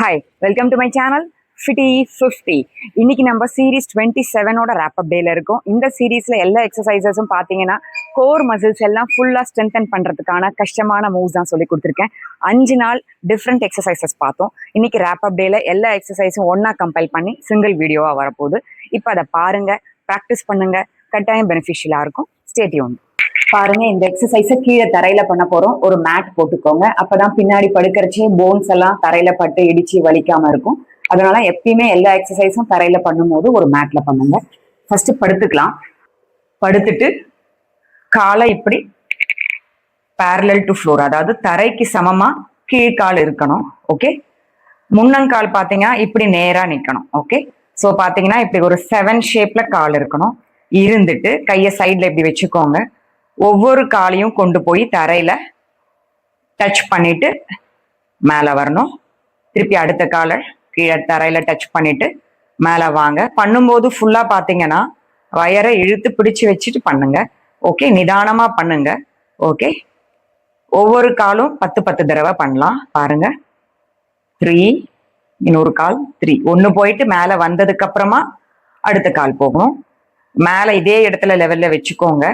Hi, welcome to my channel Fitty 50. இன்னைக்கு நம்ம series 27ஓட rape அப் டேல இருக்கோம். இந்த சீரீஸ்ல எல்லா எக்ஸசைசஸும் பார்த்தீங்கன்னா கோர் மசில்ஸ் எல்லாம் ஃபுல்லா ஸ்ட்ரென்தன் பண்றதுக்கான கஷ்டமான மூவ்ஸ் தான் சொல்லி கொடுத்துருக்கேன். 5 நாள் டிஃப்ரெண்ட் எக்ஸசைசஸ் பார்த்தோம். இன்னைக்கு ரேப் அப் டேல எல்லா எக்ஸசைஸும் ஒன்னா கம்பைல் பண்ணி சிங்கிள் வீடியோவா வரப்போகுது. இப்போ அதை பாருங்க, ப்ராக்டிஸ் பண்ணுங்க, கட்டாயம் பெனிஃபிஷியலா இருக்கும். Stay tuned. பாருங்க, இந்த எக்ஸசைஸ கீழே தரையில பண்ண போறோம். ஒரு மேட் போட்டுக்கோங்க, அப்பதான் பின்னாடி படுக்கிறச்சே போன்ஸ் எல்லாம் தரையில பட்டு இடிச்சு வலிக்காம இருக்கும். அதனால எப்பயுமே எல்லா எக்ஸசைஸும் தரையில பண்ணும் போது ஒரு மேட்ல பண்ணுங்க. ஃபர்ஸ்ட் படுத்துக்கலாம். படுத்துட்டு காலை இப்படி parallel டு ஃப்ளோர், அதாவது தரைக்கு சமமா கீழ்கால் இருக்கணும். ஓகே, முன்னங்கால் பாத்தீங்கன்னா இப்படி நேரா நிக்கணும். ஓகே, சோ பாத்தீங்கன்னா இப்படி ஒரு 7 ஷேப்ல கால் இருக்கணும். இருந்துட்டு கையை சைட்ல இப்படி வச்சுக்கோங்க. ஒவ்வொரு காலையும் கொண்டு போய் தரையில டச் பண்ணிட்டு மேல வரணும். திருப்பி அடுத்த காலை கீழே தரையில டச் பண்ணிட்டு மேல வாங்க. பண்ணும்போது ஃபுல்லா பாத்தீங்கன்னா வயரை இழுத்து பிடிச்சு வச்சுட்டு பண்ணுங்க. ஓகே, நிதானமா பண்ணுங்க. ஓகே, ஒவ்வொரு காலும் 10 தடவை பண்ணலாம். பாருங்க, 3, இன்னொரு கால் 3. ஒன்னு போயிட்டு மேல வந்ததுக்கு அப்புறமா அடுத்த கால் போகணும். மேல இதே இடத்துல லெவல்ல வச்சுக்கோங்க.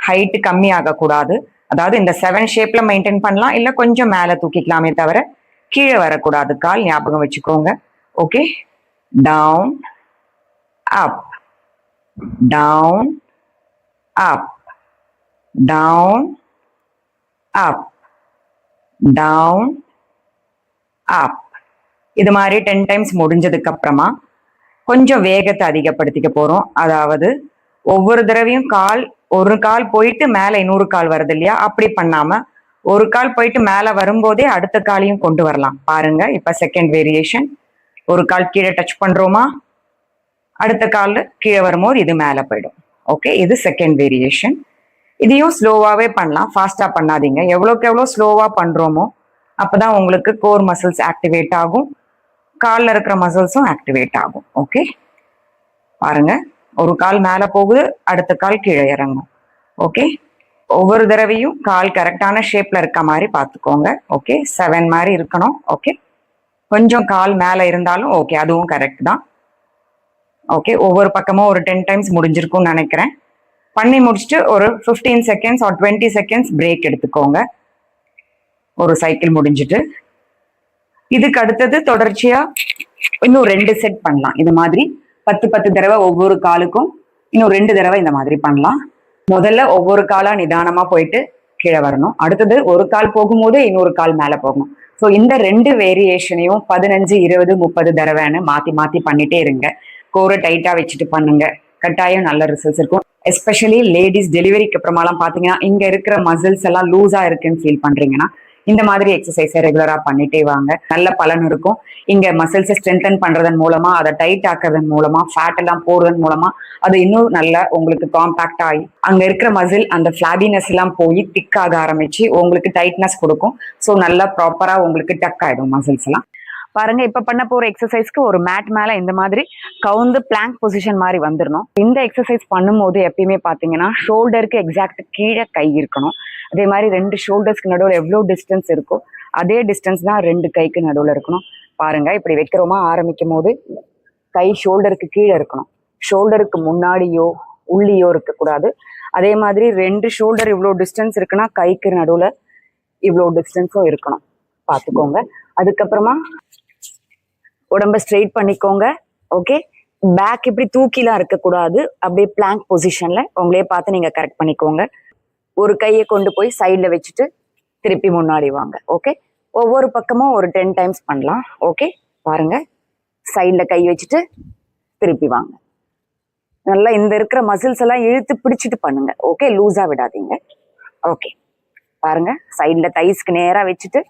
ஹைட் கம்மி ஆகக்கூடாது. அதாவது இந்த 7 ஷேப்ல மெயின்டைன் பண்ணலாம், இல்ல கொஞ்சம் மேல தூக்கிக்கலாமே தவிர கீழே வரக்கூடாது. கால் ஞாபகம் வச்சுக்கோங்க. Okay, down up, down up, down up, down up. இது மாதிரி 10 டைம்ஸ் முடிஞ்சதுக்கு அப்புறமா கொஞ்சம் வேகத்தை அதிகப்படுத்திக்க போறோம். அதாவது ஒவ்வொரு தடவையும் ஒரு கால் போயிட்டு மேல இன்னொரு கால் வருது இல்லையா, அப்படி பண்ணாம ஒரு கால் போயிட்டு மேல வரும்போதே அடுத்த காலையும் கொண்டு வரலாம். பாருங்க, இப்ப செகண்ட் வேரியேஷன். ஒரு கால் கீழே டச் பண்றோமா, அடுத்த கால் கீழே வரும்போது இது மேல போயிடும். ஓகே, இது செகண்ட் வேரியேஷன். இதையும் ஸ்லோவாவே பண்ணலாம், ஃபாஸ்டா பண்ணாதீங்க. எவ்வளோக்கு எவ்வளோ ஸ்லோவா பண்றோமோ அப்பதான் உங்களுக்கு கோர் மசில்ஸ் ஆக்டிவேட் ஆகும், காலில் இருக்கிற மசில்ஸும் ஆக்டிவேட் ஆகும். ஓகே, பாருங்க, ஒரு கால் மேல போகுது, அடுத்த கால் கீழே இறங்கும். ஓகே, ஒவ்வொரு தடவையும் கால் கரெக்டான ஷேப்ல இருக்க மாதிரி பார்த்துக்கோங்க. ஓகே, 7 மாதிரி இருக்கணும். ஓகே, கொஞ்சம் கால் மேல இருந்தாலும் ஓகே, அதுவும் கரெக்ட் தான். ஓகே, ஒவ்வொரு பக்கமும் ஒரு 10 டைம்ஸ் முடிஞ்சிருக்கும்னு நினைக்கிறேன். பண்ணி முடிச்சுட்டு ஒரு 15 செகண்ட்ஸ் ஆர் 20 செகண்ட்ஸ் பிரேக் எடுத்துக்கோங்க. ஒரு சைக்கிள் முடிஞ்சிட்டு இதுக்கு அடுத்தது தொடர்ச்சியா இன்னும் 2 செட் பண்ணலாம். இது மாதிரி 10 தடவை ஒவ்வொரு காலுக்கும் இன்னும் 2 தடவை இந்த மாதிரி பண்ணலாம். முதல்ல ஒவ்வொரு காலா நிதானமா போயிட்டு கீழே வரணும். அடுத்தது ஒரு கால் போகும்போது இன்னொரு கால் மேல போகணும். ஸோ இந்த 2 வேரியேஷனையும் 15, 20, 30 தடவைன்னு மாத்தி மாத்தி பண்ணிட்டே இருங்க. கோரை டைட்டா வச்சுட்டு பண்ணுங்க, கட்டாயம் நல்ல ரிசல்ட்ஸ் இருக்கும். எஸ்பெஷலி லேடிஸ் டெலிவரிக்கு அப்புறமாலாம் பாத்தீங்கன்னா இங்க இருக்கிற மசில்ஸ் எல்லாம் லூஸா இருக்குன்னு ஃபீல் பண்றீங்கன்னா இந்த மாதிரி எக்ஸசைஸை ரெகுலரா பண்ணிட்டே வாங்க, நல்ல பலன் இருக்கும். இங்க மசில்ஸை ஸ்ட்ரென்தன் பண்றதன் மூலமா, அதை டைட் ஆக்குறதன் மூலமா, ஃபேட் எல்லாம் போடுறதன் மூலமா அது இன்னும் நல்லா உங்களுக்கு காம்பாக்ட் ஆகி அங்க இருக்கிற மசில் அந்த ஃபிளாபினஸ் எல்லாம் போய் திக் ஆக ஆரம்பிச்சு உங்களுக்கு டைட்னஸ் கொடுக்கும். ஸோ நல்லா ப்ராப்பரா உங்களுக்கு டக் ஆயிடும் மசில்ஸ் எல்லாம். பாருங்க, இப்ப பண்ண போற எக்ஸசைஸ்க்கு ஒரு மேட் மேல இந்த மாதிரி கவுந்து பிளாங்க் பொசிஷன் மாதிரி வந்துடணும். இந்த எக்ஸசைஸ் பண்ணும்போது எப்பயுமே பாத்தீங்கன்னா ஷோல்டருக்கு எக்ஸாக்ட் கீழே கை இருக்கணும். அதே மாதிரி 2 ஷோல்டர்ஸ்க்கு நடுவில் எவ்வளவு டிஸ்டன்ஸ் இருக்கோ அதே டிஸ்டன்ஸ் தான் 2 கைக்கு நடுவில் இருக்கணும். பாருங்க, இப்படி வைக்கிறோமா, ஆரம்பிக்கும் போது கை ஷோல்டருக்கு கீழே இருக்கணும். ஷோல்டருக்கு முன்னாடியோ உள்ளியோ இருக்கக்கூடாது. அதே மாதிரி 2 ஷோல்டர் இவ்வளோ டிஸ்டன்ஸ் இருக்குன்னா கைக்கு நடுவில் இவ்வளோ டிஸ்டன்ஸும் இருக்கணும், பார்த்துக்கோங்க. அதுக்கப்புறமா உடம்ப ஸ்ட்ரெயிட் பண்ணிக்கோங்க. ஓகே, பேக் இப்படி தூக்கிலாம் இருக்கக்கூடாது, அப்படியே பிளாங்க் பொசிஷன்ல உங்களே பார்த்து நீங்க கரெக்ட் பண்ணிக்கோங்க. ஒரு கையை கொண்டு போய் சைட்ல வச்சுட்டு திருப்பி முன்னாடி வாங்க. ஓகே, ஒவ்வொரு பக்கமும் ஒரு 10 டைம்ஸ் பண்ணலாம். ஓகே, பாருங்க, சைட்ல கை வச்சுட்டு திருப்பி வாங்க. நல்லா இந்த இருக்கிற மசில்ஸ் எல்லாம் இழுத்து பிடிச்சிட்டு பண்ணுங்க. ஓகே, லூஸா விடாதீங்க. ஓகே, பாருங்க, சைட்ல தைஸ்க்கு நேரா வச்சுட்டு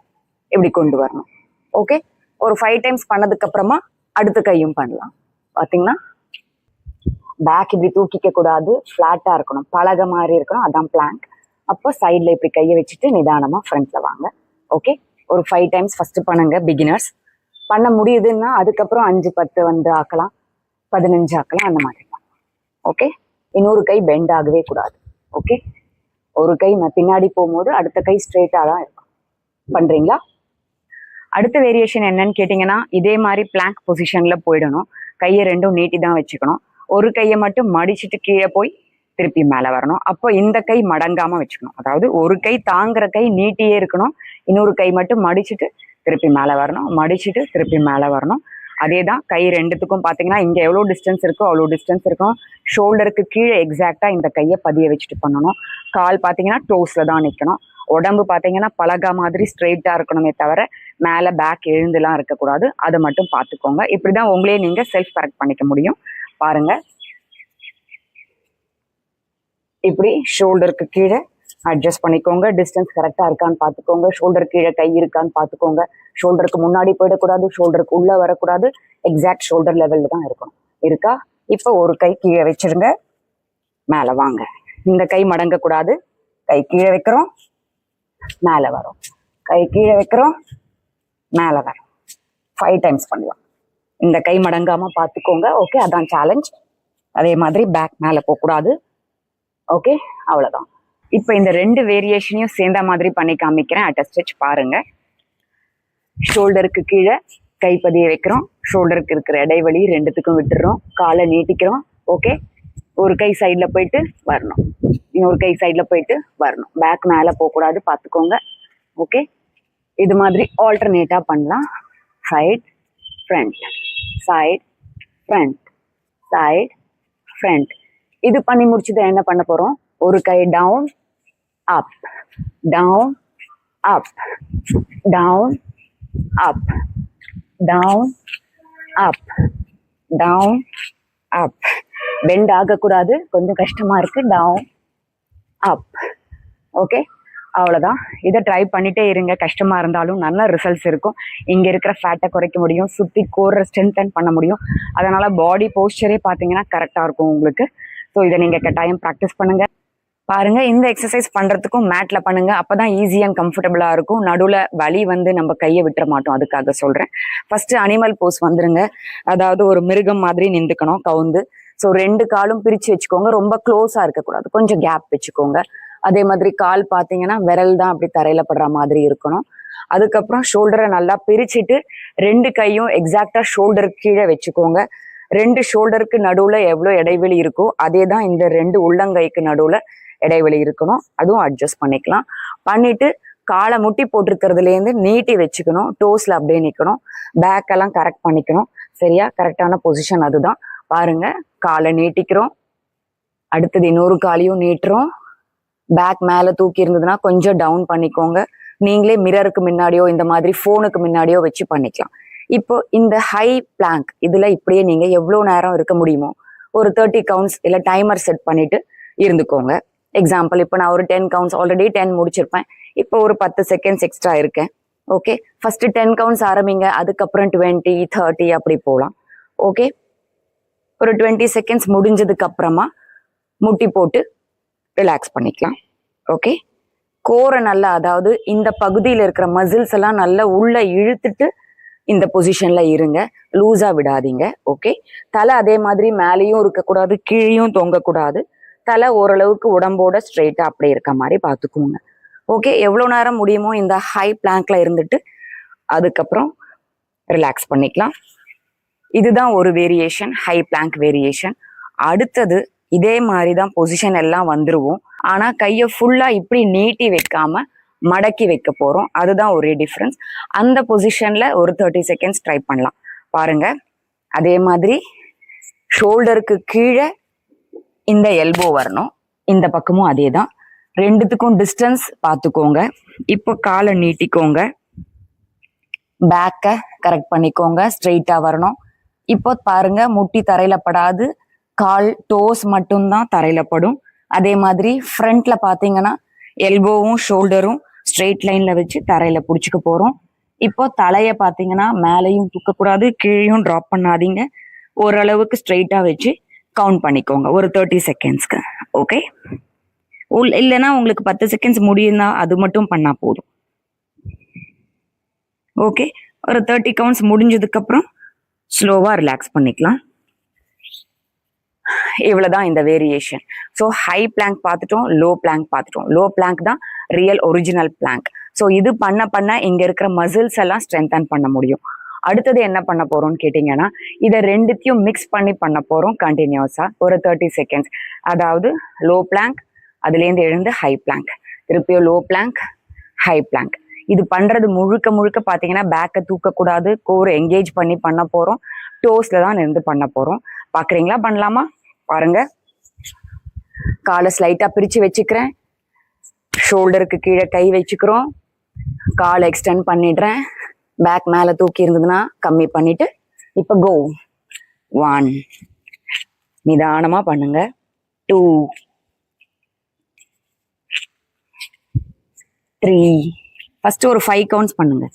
இப்படி கொண்டு வரணும். ஓகே, ஒரு 5 டைம்ஸ் பண்ணதுக்கு அப்புறமா அடுத்த கையும் பண்ணலாம். பாத்தீங்கன்னா பேக் இப்படி தூக்கிக்க கூடாது, பிளாட்டா இருக்கணும், பலகை மாதிரி இருக்கணும், அதான் பிளாங்க். அப்போ சைட்ல இப்படி கையை வச்சுட்டு நிதானமா ஃப்ரண்ட்ல வாங்க. ஓகே, ஒரு 5 டைம்ஸ் ஃபர்ஸ்ட் பண்ணுங்க. பிகினர்ஸ் பண்ண முடியுதுன்னா அதுக்கப்புறம் 5, 10 வந்து ஆக்கலாம், 15 ஆக்கலாம், அந்த மாதிரி. ஓகே, இன்னொரு கை பெண்ட் ஆகவே கூடாது. ஓகே, ஒரு கை பின்னாடி போகும்போது அடுத்த கை ஸ்ட்ரெயிட்டா தான் இருக்கும். பண்றீங்களா? அடுத்த வேரியேஷன் என்னன்னு கேட்டிங்கன்னா, இதே மாதிரி பிளாங்க் பொசிஷனில் போயிடணும். கையை ரெண்டும் நீட்டி தான் வச்சுக்கணும். ஒரு கையை மட்டும் மடிச்சுட்டு கீழே போய் திருப்பி மேலே வரணும். அப்போ இந்த கை மடங்காமல் வச்சுக்கணும். அதாவது ஒரு கை தாங்குற கை நீட்டியே இருக்கணும். இன்னொரு கை மட்டும் மடிச்சுட்டு திருப்பி மேலே வரணும். மடிச்சுட்டு திருப்பி மேலே வரணும். அதே தான் கை ரெண்டுத்துக்கும் பார்த்தீங்கன்னா, இங்கே எவ்வளோ டிஸ்டன்ஸ் இருக்கோ அவ்வளோ டிஸ்டன்ஸ் இருக்கும். ஷோல்டருக்கு கீழே எக்ஸாக்டாக இந்த கையை பதிய வச்சுட்டு பண்ணணும். கால் பார்த்தீங்கன்னா டோஸில் தான் நிற்கணும். உடம்பு பார்த்தீங்கன்னா பலகா மாதிரி ஸ்ட்ரெயிட்டாக இருக்கணுமே தவிர மேலே பேக் எழுந்துலாம் இருக்கக்கூடாது. அதை மட்டும் பார்த்துக்கோங்க. இப்படி தான் உங்களே நீங்கள் செல்ஃப் கரெக்ட் பண்ணிக்க முடியும். பாருங்க, இப்படி ஷோல்டருக்கு கீழே அட்ஜஸ்ட் பண்ணிக்கோங்க. டிஸ்டன்ஸ் கரெக்டாக இருக்கான்னு பார்த்துக்கோங்க. ஷோல்டர் கீழே கை இருக்கான்னு பார்த்துக்கோங்க. ஷோல்டருக்கு முன்னாடி போயிடக்கூடாது, ஷோல்டருக்கு உள்ளே வரக்கூடாது. எக்ஸாக்ட் ஷோல்டர் லெவலில் தான் இருக்கணும். இருக்கா? இப்போ ஒரு கை கீழே வச்சிருங்க, மேலே வாங்க. இந்த கை மடங்கக்கூடாது. கை கீழே வைக்கிறோம், மேலே வரும். கை கீழே வைக்கிறோம், மேலே வரும். 5 டைம்ஸ் பண்ணலாம். இந்த கை மடங்காம பார்த்துக்கோங்க. ஓகே, அதான் சேலஞ்ச். அதே மாதிரி பேக் மேலே போகக்கூடாது. ஓகே, அவ்வளோதான். இப்போ இந்த 2 வேரியேஷனையும் சேர்ந்த மாதிரி பண்ணி காமிக்கிறேன். அட் ஸ்டிச் பாருங்க. ஷோல்டருக்கு கீழே கைப்பதிய வைக்கிறோம். ஷோல்டருக்கு இருக்கிற இடைவெளி ரெண்டுத்துக்கும் விட்டுறோம். காலை நீட்டிக்கிறோம். ஓகே, ஒரு கை சைடில் போயிட்டு வரணும், இன்னொரு கை சைடில் போயிட்டு வரணும். பேக் மேலே போகக்கூடாது, பார்த்துக்கோங்க. ஓகே, இது மாதிரி ஆல்டர்னேட்டாக பண்ணலாம். Side front, side front, side front. இது பண்ணி முடிச்சது என்ன பண்ண போகிறோம்? ஒரு கை down up, down up, down up, down up, down up. Bend ஆகக்கூடாது, கொஞ்சம் கஷ்டமாக இருக்குது. Down up. ஓகே, அவ்வளோதான். இதை ட்ரை பண்ணிகிட்டே இருங்க. கஷ்டமாக இருந்தாலும் நல்ல ரிசல்ட்ஸ் இருக்கும். இங்கே இருக்கிற ஃபேட்டை குறைக்க முடியும், சுற்றி கோரை ஸ்ட்ரென்தன் பண்ண முடியும். அதனால் பாடி போஸ்டரே பார்த்தீங்கன்னா கரெக்டாக இருக்கும் உங்களுக்கு. ஸோ இதை நீங்கள் கட்டாயம் ப்ராக்டிஸ் பண்ணுங்கள். பாருங்கள், இந்த எக்ஸசைஸ் பண்ணுறதுக்கும் மேட்டில் பண்ணுங்கள். அப்போ தான் ஈஸி அண்ட் கம்ஃபர்டபுளாக இருக்கும். நடுவில் வலி வந்து நம்ம கையை விட்டுற மாட்டோம். அதுக்காக சொல்கிறேன். ஃபஸ்ட்டு அனிமல் போஸ் வந்துருங்க. அதாவது ஒரு மிருகம் மாதிரி நின்றுக்கணும் கவுந்து. ஸோ 2 காலும் பிரித்து வச்சுக்கோங்க. ரொம்ப க்ளோஸாக இருக்கக்கூடாது, கொஞ்சம் கேப் வச்சுக்கோங்க. அதே மாதிரி கால் பார்த்தீங்கன்னா விரல் தான் அப்படி தரையில் படுற மாதிரி இருக்கணும். அதுக்கப்புறம் ஷோல்டரை நல்லா பிரிச்சுட்டு 2 கையும் எக்ஸாக்டாக ஷோல்டருக்கு கீழே வச்சுக்கோங்க. 2 ஷோல்டருக்கு நடுவில் எவ்வளோ இடைவெளி இருக்கோ அதே தான் இந்த 2 உள்ளங்கைக்கு நடுவில் இடைவெளி இருக்கணும். அதுவும் அட்ஜஸ்ட் பண்ணிக்கலாம். பண்ணிட்டு காலை முட்டி போட்டிருக்கிறதுலேருந்து நீட்டி வச்சுக்கணும். டோஸில் அப்படியே நிற்கணும். பேக்கெல்லாம் கரெக்ட் பண்ணிக்கணும். சரியா? கரெக்டான பொசிஷன் அதுதான். பாருங்க, காலை நீட்டிக்கிறோம். அடுத்தது இன்னொரு காலையும் நீட்டுறோம். பேக் மேலே தூக்கி இருந்ததுன்னா கொஞ்சம் டவுன் பண்ணிக்கோங்க. நீங்களே மிரருக்கு முன்னாடியோ இந்த மாதிரி ஃபோனுக்கு முன்னாடியோ வச்சு பண்ணிக்கலாம். இப்போ இந்த ஹை பிளாங்க் இதில் இப்படியே நீங்கள் எவ்வளோ நேரம் இருக்க முடியுமோ ஒரு 30 கவுண்ட்ஸ் இல்லை டைமர் செட் பண்ணிட்டு இருந்துக்கோங்க. எக்ஸாம்பிள், இப்போ நான் ஒரு 10 கவுண்ட்ஸ் ஆல்ரெடி 10 முடிச்சிருப்பேன். இப்போ ஒரு 10 செகண்ட்ஸ் எக்ஸ்ட்ரா இருக்கேன். ஓகே, ஃபஸ்ட்டு 10 கவுண்ட்ஸ் ஆரம்பிங்க. அதுக்கப்புறம் 20, 30 அப்படி போகலாம். ஓகே, ஒரு 20 செகண்ட்ஸ் முடிஞ்சதுக்கு அப்புறமா முட்டி போட்டு ரிலாக்ஸ் பண்ணிக்கலாம். ஓகே, கோரை நல்லா, அதாவது இந்த பகுதியில் இருக்கிற மசில்ஸ் எல்லாம் நல்லா உள்ள இழுத்துட்டு இந்த பொசிஷன்ல இருங்க. லூஸா விடாதீங்க. ஓகே, தலை அதே மாதிரி மேலேயும் இருக்கக்கூடாது, கீழேயும் தொங்கக்கூடாது. தலை ஓரளவுக்கு உடம்போட ஸ்ட்ரெயிட்டா அப்படியே இருக்க மாதிரி பார்த்துக்கோங்க. ஓகே, எவ்வளோ நேரம் முடியுமோ இந்த ஹை பிளாங்க்ல இருந்துட்டு அதுக்கப்புறம் ரிலாக்ஸ் பண்ணிக்கலாம். இதுதான் ஒரு வேரியேஷன், ஹை பிளாங்க் வேரியேஷன். அடுத்தது இதே மாதிரி தான் பொசிஷன் எல்லாம் வந்துருவோம். ஆனா கையை ஃபுல்லா இப்படி நீட்டி வைக்காம மடக்கி வைக்க போறோம். அதுதான் ஒரே டிஃப்ரென்ஸ். அந்த பொசிஷன்ல ஒரு 30 செகண்ட்ஸ் ட்ரை பண்ணலாம். பாருங்க, அதே மாதிரி ஷோல்டருக்கு கீழே இந்த எல்போ வரணும். இந்த பக்கமும் அதே தான். 2த்துக்கும் டிஸ்டன்ஸ் பார்த்துக்கோங்க. இப்போ காலை நீட்டிக்கோங்க. பேக்கை கரெக்ட் பண்ணிக்கோங்க. ஸ்ட்ரெயிட்டா வரணும். இப்போ பாருங்க, முட்டி தரையில படாது, கால் டோஸ் மட்டும்தான் தரையில படும். அதே மாதிரி ஃப்ரண்ட்ல பார்த்தீங்கன்னா எல்போவும் ஷோல்டரும் ஸ்ட்ரெயிட் லைன்ல வச்சு தரையில பிடிச்சிக்க போறோம். இப்போ தலையை பார்த்தீங்கன்னா மேலேயும் தூக்கக்கூடாது, கீழேயும் ட்ராப் பண்ணாதீங்க. ஓரளவுக்கு ஸ்ட்ரெயிட்டா வச்சு கவுண்ட் பண்ணிக்கோங்க ஒரு 30 செகண்ட்ஸ்க்கு. ஓகே, இல்லைன்னா உங்களுக்கு 10 செகண்ட்ஸ் முடியும்னா அது மட்டும் பண்ணா போதும். ஓகே, ஒரு 30 கவுண்ட்ஸ் முடிஞ்சதுக்கு அப்புறம் ஸ்லோவா ரிலாக்ஸ் பண்ணிக்கலாம். இவ்வளவுதான் இந்த வேரியேஷன். ஸோ ஹை பிளாங்க் பார்த்துட்டோம், லோ பிளாங்க் பார்த்துட்டோம். லோ பிளாங்க் தான் ரியல் ஒரிஜினல் பிளாங்க். ஸோ இது பண்ண இங்க இருக்கிற மசில்ஸ் எல்லாம் ஸ்ட்ரென்தன் பண்ண முடியும். அடுத்தது என்ன பண்ண போறோம்னு கேட்டீங்கன்னா, இதை ரெண்டுத்தையும் மிக்ஸ் பண்ண போறோம் கண்டினியூஸா ஒரு 30 செகண்ட்ஸ். அதாவது லோ பிளாங்க், அதுலேருந்து எழுந்து ஹை பிளாங்க், திருப்பியும் லோ பிளாங்க், ஹை பிளாங்க். இது பண்றது முழுக்க பாத்தீங்கன்னா பேக்கை தூக்கக்கூடாது, கோர் என்கேஜ் பண்ண போறோம், டோஸ்ல தான் இருந்து பண்ண போறோம். பாக்குறீங்களா? பண்ணலாமா? பாருங்க. காலை ஸ்லைட்டா பிரிச்சு வச்சுக்கிறேன், ஷோல்டருக்கு கீழே கை வச்சுக்கிறோம், காலை எக்ஸ்டெண்ட் பண்ணிடுறேன், பேக் மேல தூக்கி இருந்ததுன்னா கம்மி பண்ணிட்டு இப்ப கோ. 1, நிதானமா பண்ணுங்க. 2, 3, ஃபர்ஸ்ட் ஒரு 5 கவுண்ட்ஸ் பண்ணுங்க,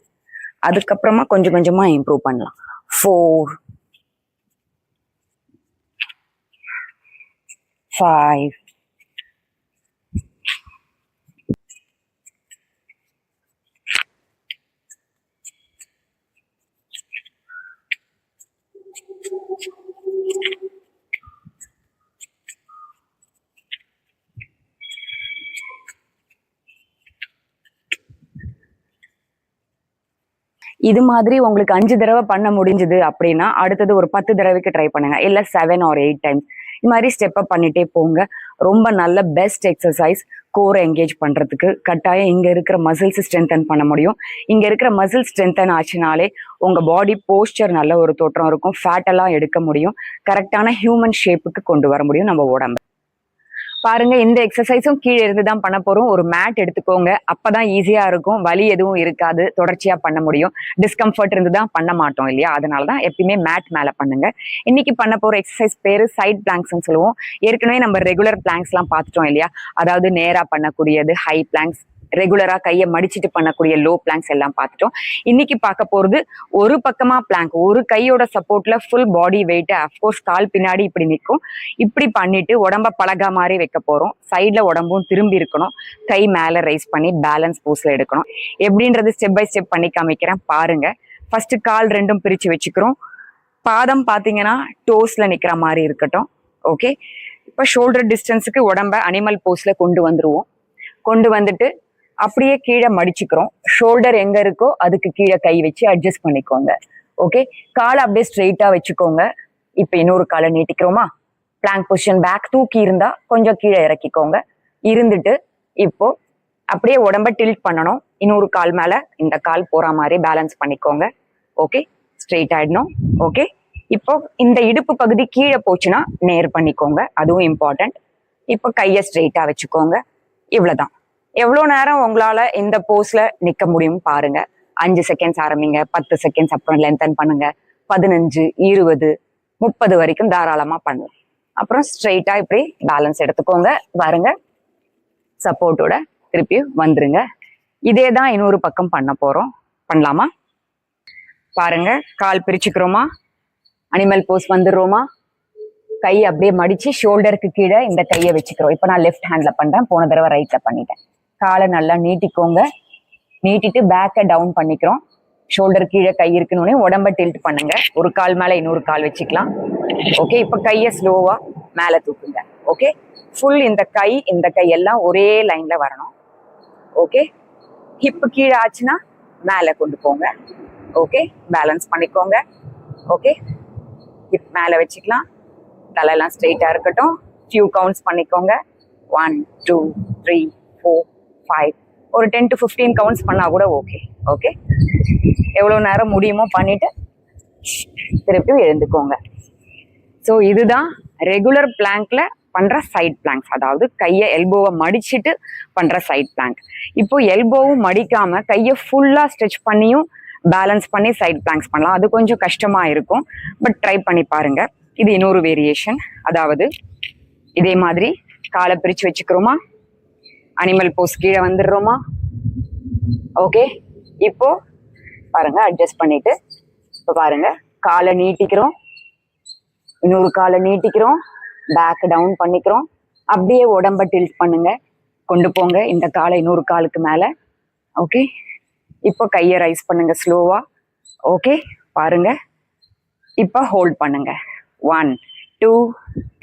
அதுக்கப்புறமா கொஞ்சம் கொஞ்சமா இம்ப்ரூவ் பண்ணலாம். 4, 5, இது மாதிரி உங்களுக்கு 5 தடவை பண்ண முடிஞ்சது அப்படின்னா அடுத்தது ஒரு 10 தடவைக்கு ட்ரை பண்ணுங்க, இல்ல 7 or 8 டைம்ஸ். இது மாதிரி ஸ்டெப் அப் பண்ணிட்டே போங்க. ரொம்ப நல்ல பெஸ்ட் எக்ஸசைஸ் கோரை என்கேஜ் பண்றதுக்கு. கட்டாயம் இங்க இருக்கிற மசில்ஸ் ஸ்ட்ரென்தன் பண்ண முடியும். இங்க இருக்கிற மசில் ஸ்ட்ரென்தன் ஆச்சுனாலே உங்க பாடி போஸ்டர் நல்ல ஒரு தோற்றம் இருக்கும், ஃபேட் எல்லாம் எடுக்க முடியும், கரெக்டான ஹியூமன் ஷேப்புக்கு கொண்டு வர முடியும் நம்ம உடம்பு. பாருங்க, இந்த எக்ஸசைஸும் கீழே இருந்து தான் பண்ண போறோம். ஒரு மேட் எடுத்துக்கோங்க, அப்பதான் ஈஸியா இருக்கும், வலி எதுவும் இருக்காது, தொடர்ச்சியா பண்ண முடியும். டிஸ்கம்ஃபர்ட் இருந்து தான் பண்ண மாட்டோம் இல்லையா? அதனாலதான் எப்பயுமே மேட் மேல பண்ணுங்க. இன்னைக்கு பண்ண போற எக்ஸசைஸ் பேரு சைட் பிளாங்க்ஸ் சொல்லுவோம். ஏற்கனவே நம்ம ரெகுலர் பிளாங்க்ஸ் எல்லாம் பார்த்துட்டோம் இல்லையா? அதாவது நேரா பண்ணக்கூடியது ஹை பிளாங்க்ஸ், ரெகுலரா கையை மடிச்சுட்டு பண்ணக்கூடிய லோ பிளாங்க்ஸ் எல்லாம் பார்த்துட்டோம். இன்னைக்கு பார்க்க போறது ஒரு பக்கமா பிளாங்க், ஒரு கையோட சப்போர்ட்ல ஃபுல் பாடி வெயிட், அஃப்கோர்ஸ் கால் பின்னாடி இப்படி நிற்கும், இப்படி பண்ணிட்டு உடம்ப பலகா மாதிரி வைக்க போறோம். சைட்ல உடம்பும் திரும்பி இருக்கணும், கை மேல ரைஸ் பண்ணி பேலன்ஸ் போஸ்ல எடுக்கணும். எப்படின்றது ஸ்டெப் பை ஸ்டெப் பண்ணி காமிக்கிறேன் பாருங்க. ஃபர்ஸ்ட் கால் ரெண்டும் பிரிச்சு வச்சுக்கிறோம். பாதம் பாத்தீங்கன்னா டோஸ்ல நிக்கிற மாதிரி இருக்கட்டும். ஓகே, இப்ப ஷோல்டர் டிஸ்டன்ஸுக்கு உடம்ப அனிமல் போஸ்ல கொண்டு வந்துருவோம். கொண்டு வந்துட்டு அப்படியே கீழே மடிச்சுக்கிறோம். ஷோல்டர் எங்க இருக்கோ அதுக்கு கீழே கை வச்சு அட்ஜஸ்ட் பண்ணிக்கோங்க. ஓகே, காலை அப்படியே ஸ்ட்ரெயிட்டா வச்சுக்கோங்க. இப்ப இன்னொரு காலை நீட்டிக்கிறோமா? பிளாங்க் பொசிஷன், பேக் தூக்கி இருந்தா கொஞ்சம் கீழே இறக்கிக்கோங்க. இருந்துட்டு இப்போ அப்படியே உடம்ப டில்ட் பண்ணணும். இன்னொரு கால் மேல இந்த கால் போற மாதிரி பேலன்ஸ் பண்ணிக்கோங்க. ஓகே, ஸ்ட்ரெயிட் ஆயிடணும். ஓகே, இப்போ இந்த இடுப்பு பகுதி கீழே போச்சுன்னா நேர் பண்ணிக்கோங்க, அதுவும் இம்பார்ட்டன்ட். இப்போ கையை ஸ்ட்ரெயிட்டா வச்சுக்கோங்க. இவ்வளவுதான். எவ்வளவு நேரம் உங்களால இந்த போஸ்ல நிக்க முடியும் பாருங்க. 5 செகண்ட்ஸ் ஆரம்பிங்க, 10 செகண்ட்ஸ் அப்புறம் லென்தன் பண்ணுங்க, 15, 20, 30 வரைக்கும் தாராளமா பண்ணலாம். அப்புறம் ஸ்ட்ரெயிட்டா இப்படி பேலன்ஸ் எடுத்துக்கோங்க. பாருங்க, சப்போர்ட்டோட திருப்பி வந்துருங்க. இதே தான் இன்னொரு பக்கம் பண்ண போறோம். பண்ணலாமா? பாருங்க, கால் பிரிச்சுக்கிறோமா? அனிமல் போஸ் வந்துடுறோமா? கை அப்படியே மடிச்சு ஷோல்டருக்கு கீழே இந்த கையை வச்சுக்கிறோம். இப்ப நான் லெஃப்ட் ஹேண்ட்ல பண்றேன், போன தடவை ரைட்ல பண்ணிட்டேன். காலை நல்லா நீட்டிக்கோங்க. நீட்டிட்டு பேக்கை டவுன் பண்ணிக்கிறோம். ஷோல்டர் கீழே கை இருக்கணும்னே உடம்ப டில்ட் பண்ணுங்க. ஒரு கால் மேல இன்னொரு கால் வச்சுக்கலாம். ஓகே, இப்ப கையை ஸ்லோவா மேல தூக்குங்க. ஓகே, ஃபுல் இந்த கை எல்லாம் ஒரே லைன்ல வரணும். ஓகே, ஹிப் கீழே ஆச்சுன்னா மேல கொண்டு போங்க. ஓகே, பேலன்ஸ் பண்ணிக்கோங்க. ஓகே, ஹிப் மேல வச்சுக்கலாம். தலையெல்லாம் ஸ்ட்ரெயிட்டா இருக்கட்டும். ஃபியூ கவுண்ட்ஸ் பண்ணிக்கோங்க. 1, 2, 3, 4, 5, ஒரு 10 to 15 கவுண்ட்ஸ் பண்ணா கூட ஓகே. ஓகே, எவ்வளவு நேரம் முடியுமோ பண்ணிட்டு திருப்பி எழுந்துக்கோங்க. ஸோ இதுதான் ரெகுலர் பிளாங்க்ல பண்ற சைட் பிளாங்க்ஸ், அதாவது கையை எல்போவை மடிச்சுட்டு பண்ற சைட் பிளாங்க். இப்போ எல்போவும் மடிக்காம கையை ஃபுல்லா ஸ்ட்ரெச் பண்ணியும் பேலன்ஸ் பண்ணி சைட் பிளாங்க்ஸ் பண்ணலாம். அது கொஞ்சம் கஷ்டமா இருக்கும், பட் ட்ரை பண்ணி பாருங்க. இது இன்னொரு வேரியேஷன். அதாவது இதே மாதிரி காலை பிரிச்சு வச்சுக்கிறோமா? அனிமல் போஸ் கீழே வந்துடுறோமா? ஓகே, இப்போ பாருங்க, அட்ஜஸ்ட் பண்ணிட்டு இப்போ பாருங்க, காலை நீட்டிக்கிறோம், இன்னொரு காலை நீட்டிக்கிறோம், பேக் டவுன் பண்ணிக்கிறோம். அப்படியே உடம்ப டில்ட் பண்ணுங்க, கொண்டு போங்க இந்த காலை இன்னொரு காலுக்கு மேல. ஓகே, இப்போ கையை ரைஸ் பண்ணுங்க ஸ்லோவா. ஓகே, பாருங்க, இப்போ ஹோல்ட் பண்ணுங்க. 1, 2,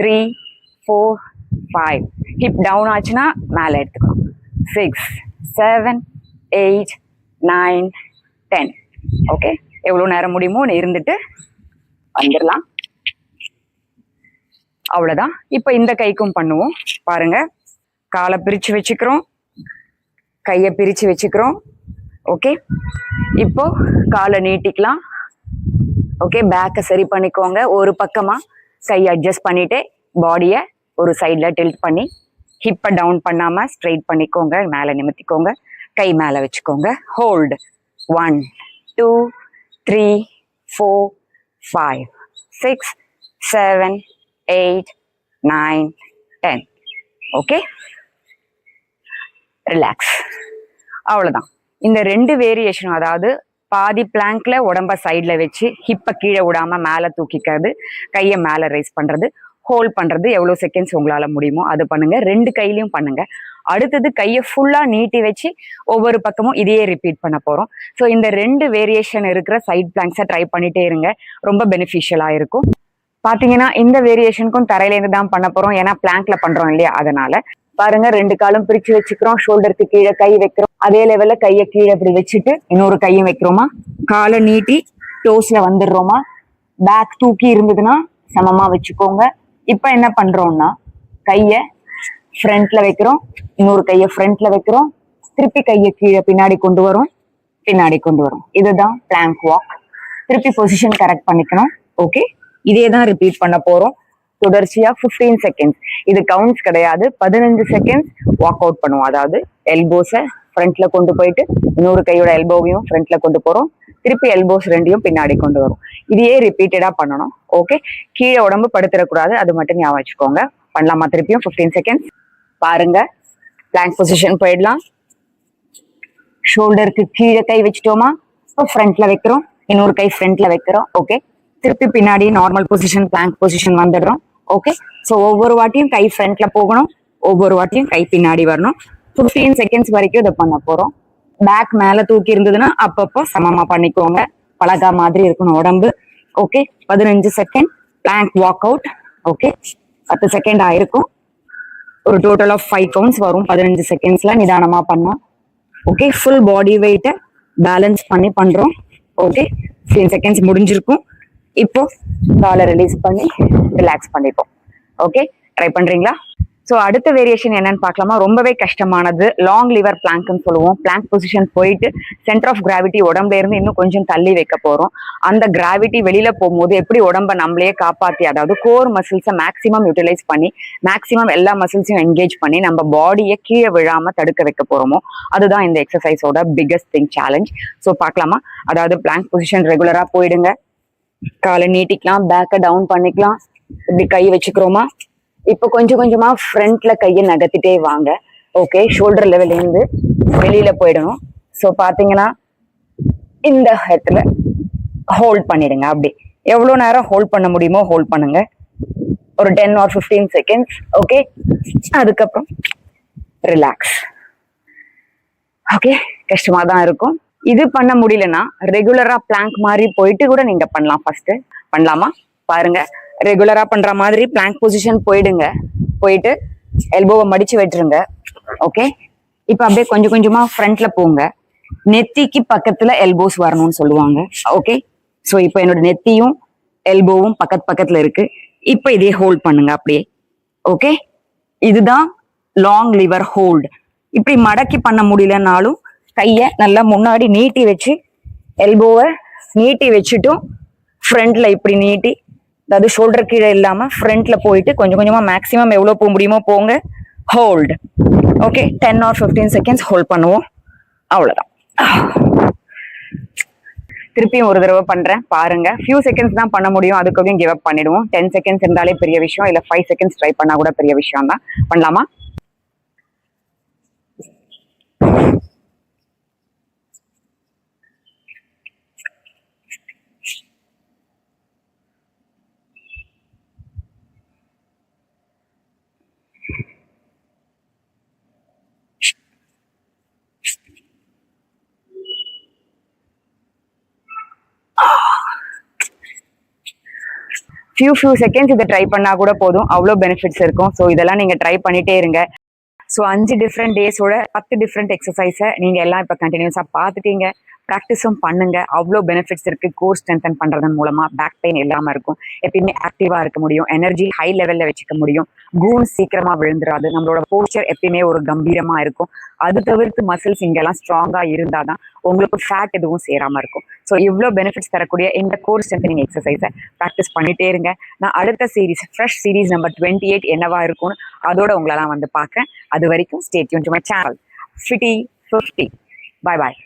3, 4, 5. ஹிப் டவுன் ஆச்சுன்னா மேல எடுத்துக்கணும். 6, 7, 8 9 10. ஓகே, எவ்வளோ நேரம் முடியுமோ இருந்துட்டு வந்துடலாம். அவ்வளோதான். இப்போ இந்த கைக்கும் பண்ணுவோம் பாருங்க. காலை பிரித்து வச்சுக்கிறோம், கையை பிரித்து வச்சுக்கிறோம். ஓகே, இப்போ காலை நீட்டிக்கலாம். ஓகே, பேக்கை சரி பண்ணிக்கோங்க. ஒரு பக்கமாக கை அட்ஜஸ்ட் பண்ணிட்டு பாடியை ஒரு சைடில் டில்ட் பண்ணி ஹிப்பை டவுன் பண்ணாமல் ஸ்ட்ரைட் பண்ணிக்கோங்க. மேலே நிமித்திக்கோங்க, கை மேலே வச்சுக்கோங்க. ஹோல்டு 1 2 3 4 5 6 7 8 9 10. Okay, relax. அவ்வளோதான். இந்த 2 வேரியேஷனும், அதாவது பாதி பிளாங்க்ல உடம்ப சைட்ல வச்சு ஹிப்பை கீழே விடாம மேலே தூக்கிக்கிறது, கையை மேலே ரைஸ் பண்றது, ஹோல்ட் பண்றது, எவ்வளோ செகண்ட்ஸ் உங்களால முடியுமோ அது பண்ணுங்க. 2 கையிலையும் பண்ணுங்க. அடுத்தது கையை ஃபுல்லா நீட்டி வச்சு ஒவ்வொரு பக்கமும் இதையே ரிப்பீட் பண்ண போறோம். ஸோ இந்த 2 வேரியேஷன் இருக்கிற சைட் பிளாங்க்ஸை ட்ரை பண்ணிட்டே இருங்க, ரொம்ப பெனிஃபிஷியலா இருக்கும். பாத்தீங்கன்னா இந்த வேரியேஷனுக்கும் தரையிலேருந்து தான் பண்ண போறோம், ஏன்னா பிளாங்க்ல பண்றோம் இல்லையா, அதனால பாருங்க. 2 காலும் பிரிச்சு வச்சுக்கிறோம், ஷோல்டருக்கு கீழே கை வைக்கிறோம். அதே லெவல்ல கையை கீழே இப்படி வச்சுட்டு இன்னொரு கையும் வைக்கிறோமா, காலை நீட்டி டோஸ்ல வந்துடுறோமா. பேக் தூக்கி இருந்ததுன்னா சமமா வச்சுக்கோங்க. இப்ப என்ன பண்றோம்னா கையை ஃப்ரண்ட்ல வைக்கிறோம், இன்னொரு கையை ஃப்ரண்ட்ல வைக்கிறோம், திருப்பி கையை கீழே பின்னாடி கொண்டு வரும், பின்னாடி கொண்டு வரும். இதுதான் பிளாங்க் வாக். திருப்பி பொசிஷன் கரெக்ட் பண்ணிக்கணும். ஓகே, இதே தான் ரிப்பீட் பண்ண போறோம் தொடர்ச்சியா 15 செகண்ட்ஸ். இது கவுண்ட்ஸ் கிடையாது. 15 செகண்ட்ஸ் வாக் அவுட் பண்ணுவோம். அதாவது எல்போஸை ஃப்ரண்ட்ல கொண்டு போயிட்டு இன்னொரு கையோட எல்போவையும் ஃப்ரண்ட்ல கொண்டு போறோம், திருப்பி எல்போஸ் 2யும் பின்னாடி கொண்டு வரும். இதையே ரிப்பீட்டடா பண்ணணும். ஓகே, கீழே உடம்பு படுத்துடக்கூடாது, அது மட்டும் ஞாபகம் வச்சுக்கோங்க. பண்ணலாமா? திருப்பியும் 15 செகண்ட்ஸ் பாருங்க. பிளாங்க் பொசிஷன் போயிடலாம். ஷோல்டருக்கு கீழே கை வச்சுட்டோமா, இப்போ ஃப்ரண்ட்ல வைக்கிறோம், இன்னொரு கை ஃப்ரண்ட்ல வைக்கிறோம். ஓகே, திருப்பி பின்னாடி நார்மல் பொசிஷன் பிளாங்க் பொசிஷன் வந்துடுறோம். ஓகே, ஸோ ஒவ்வொரு வாட்டியும் கை ஃப்ரண்ட்ல போகணும், ஒவ்வொரு வாட்டியும் கை பின்னாடி வரணும். 15 செகண்ட்ஸ் வரைக்கும் இதை பண்ண போறோம். பேக் மேல தூக்கி இருந்ததுன்னா அப்பப்போ சமமா பண்ணிக்கோங்க, பழகா மாதிரி இருக்கணும் உடம்பு. Okay, 15 second plank walk out. Okay, 10 second ஆயிருக்கும். ஒரு டோட்டல் ஆஃப் 5 கவுண்ட்ஸ் வரும் 15 செகண்ட்ஸ்ல நிதானமா பண்ணா. ஓகே, ஃபுல் பாடி வெயிட்டை பேலன்ஸ் பண்ணி பண்றோம். ஓகே, 15 செகண்ட்ஸ் முடிஞ்சிருக்கும். இப்போ காலை ரிலீஸ் பண்ணி ரிலாக்ஸ் பண்ணிப்போம். ஓகே, ட்ரை பண்றீங்களா? ஸோ அடுத்த வேரியேஷன் என்னன்னு பார்க்கலாமா? ரொம்பவே கஷ்டமானது லாங் லிவர் பிளாங்க்னு சொல்லுவோம். பிளாங்க் பொசிஷன் போயிட்டு சென்டர் ஆஃப் கிராவிட்டி உடம்புல இருந்து இன்னும் கொஞ்சம் தள்ளி வைக்க போறோம். அந்த கிராவிட்டி வெளியில போகும்போது எப்படி உடம்ப நம்மளே காப்பாத்தி, அதாவது கோர் மசில்ஸை மேக்சிமம் யூட்டிலைஸ் பண்ணி மேக்சிமம் எல்லா மசில்ஸையும் என்கேஜ் பண்ணி நம்ம பாடியை கீழே விழாம தடுக்க வைக்க போறோமோ, அதுதான் இந்த எக்ஸசைஸோட பிக்கஸ்ட் திங் சேலஞ்ச். ஸோ பார்க்கலாமா? அதாவது பிளாங்க் பொசிஷன் ரெகுலரா போயிடுங்க, காலை நீட்டிக்கலாம், பேக்கை டவுன் பண்ணிக்கலாம், இப்படி கை வச்சுக்கிறோமா. இப்போ கொஞ்சம் கொஞ்சமா ஃப்ரண்ட்ல கையை நகர்த்திட்டே வாங்க. ஓகே, ஷோல்டர் லெவல்ல இருந்து வெளியில போயிடணும். ஸோ பாத்தீங்கன்னா இந்த இடத்துல ஹோல்ட் பண்ணிடுங்க. அப்படி எவ்வளோ நேரம் ஹோல்ட் பண்ண முடியுமோ ஹோல்ட் பண்ணுங்க, ஒரு 10 or 15 செகண்ட்ஸ். ஓகே, அதுக்கப்புறம் ரிலாக்ஸ். ஓகே, கஷ்டமா தான் இருக்கும். இது பண்ண முடியலன்னா ரெகுலரா பிளாங்க் மாதிரி போயிட்டு கூட நீங்க பண்ணலாம். ஃபர்ஸ்ட் பண்ணலாமா? பாருங்க, ரெகுலரா பண்ற மாதிரி பிளாங்க் பொசிஷன் போயிடுங்க, போயிட்டு எல்போவை மடிச்சு விட்டுருங்க. ஓகே, இப்ப அப்படியே கொஞ்சம் கொஞ்சமா ஃப்ரண்ட்ல போங்க. நெத்திக்கு பக்கத்துல எல்போஸ் வரணும்னு சொல்லுவாங்க. ஓகே, ஸோ இப்போ என்னோட நெத்தியும் எல்போவும் பக்கத்துல இருக்கு. இப்போ இதே ஹோல்ட் பண்ணுங்க அப்படியே. ஓகே, இதுதான் லாங் லிவர் ஹோல்ட். இப்படி மடக்கி பண்ண முடியலனாலும் கையை நல்லா முன்னாடி நீட்டி வச்சு எல்போவை நீட்டி வச்சுட்டும் ஃப்ரண்ட்ல இப்படி நீட்டி, அதாவது ஷோல்டர் கீழே இல்லாம ஃப்ரண்ட்ல போயிட்டு கொஞ்சம் கொஞ்சமா மேக்ஸிமம் எவ்வளவு போக முடியுமோ போங்க. Hold. Okay, 10 or 15 seconds hold பண்ணுவோம். அவ்வளவுதான். திருப்பியும் ஒரு தடவை பண்றேன் பாருங்க. ஃபியூ செகண்ட்ஸ் தான் பண்ண முடியும், அதுக்கப்புறம் கிவ் அப் பண்ணிடுவோம். 10 செகண்ட்ஸ் இருந்தாலே பெரிய விஷயம், இல்ல 5 செகண்ட்ஸ் ட்ரை பண்ணா கூட பெரிய விஷயம் தான். பண்ணலாமா? ஃபியூ செகண்ட்ஸ் இதை ட்ரை பண்ணா கூட போதும், அவ்வளோ பெனிஃபிட்ஸ் இருக்கும். ஸோ இதெல்லாம் நீங்க ட்ரை பண்ணிட்டே இருங்க. ஸோ 5 டிஃப்ரெண்ட் டேஸோட 10 டிஃப்ரெண்ட் எக்ஸசைஸை நீங்கள் எல்லாம் இப்போ கண்டினியூஸாக பார்த்துட்டீங்க, ப்ராக்டிஸும் பண்ணுங்க. அவ்வளோ பெனிஃபிட்ஸ் இருக்குது. கோர் ஸ்ட்ரென்தன் பண்ணுறதன் மூலமாக பேக் பெயின் இல்லாமல் இருக்கும். எப்பயுமே ஆக்டிவாக இருக்க முடியும். எனர்ஜி ஹை லெவலில் வச்சுக்க முடியும். கூன் சீக்கிரமாக விழுந்துராது. நம்மளோட போஸ்டர் எப்பயுமே ஒரு கம்பீரமாக இருக்கும். அது தவிர்த்து மசில்ஸ் இங்கெல்லாம் ஸ்ட்ராங்காக இருந்தால் தான் உங்களுக்கு ஃபேட் எதுவும் சேராமல் இருக்கும். ஸோ இவ்வளோ பெனிஃபிட்ஸ் தரக்கூடிய இந்த கோர் ஸ்ட்ரென்தனிங் எக்ஸசைஸை ப்ராக்டிஸ் பண்ணிகிட்டே இருங்க. நான் அடுத்த சீரீஸ் ஃப்ரெஷ் சீரீஸ் நம்பர் 28 என்னவா இருக்கும்னு அதோட உங்களெல்லாம் வந்து பார்க்குறேன். அது வரைக்கும் stay tune to my channel Fitty 50. Bye bye.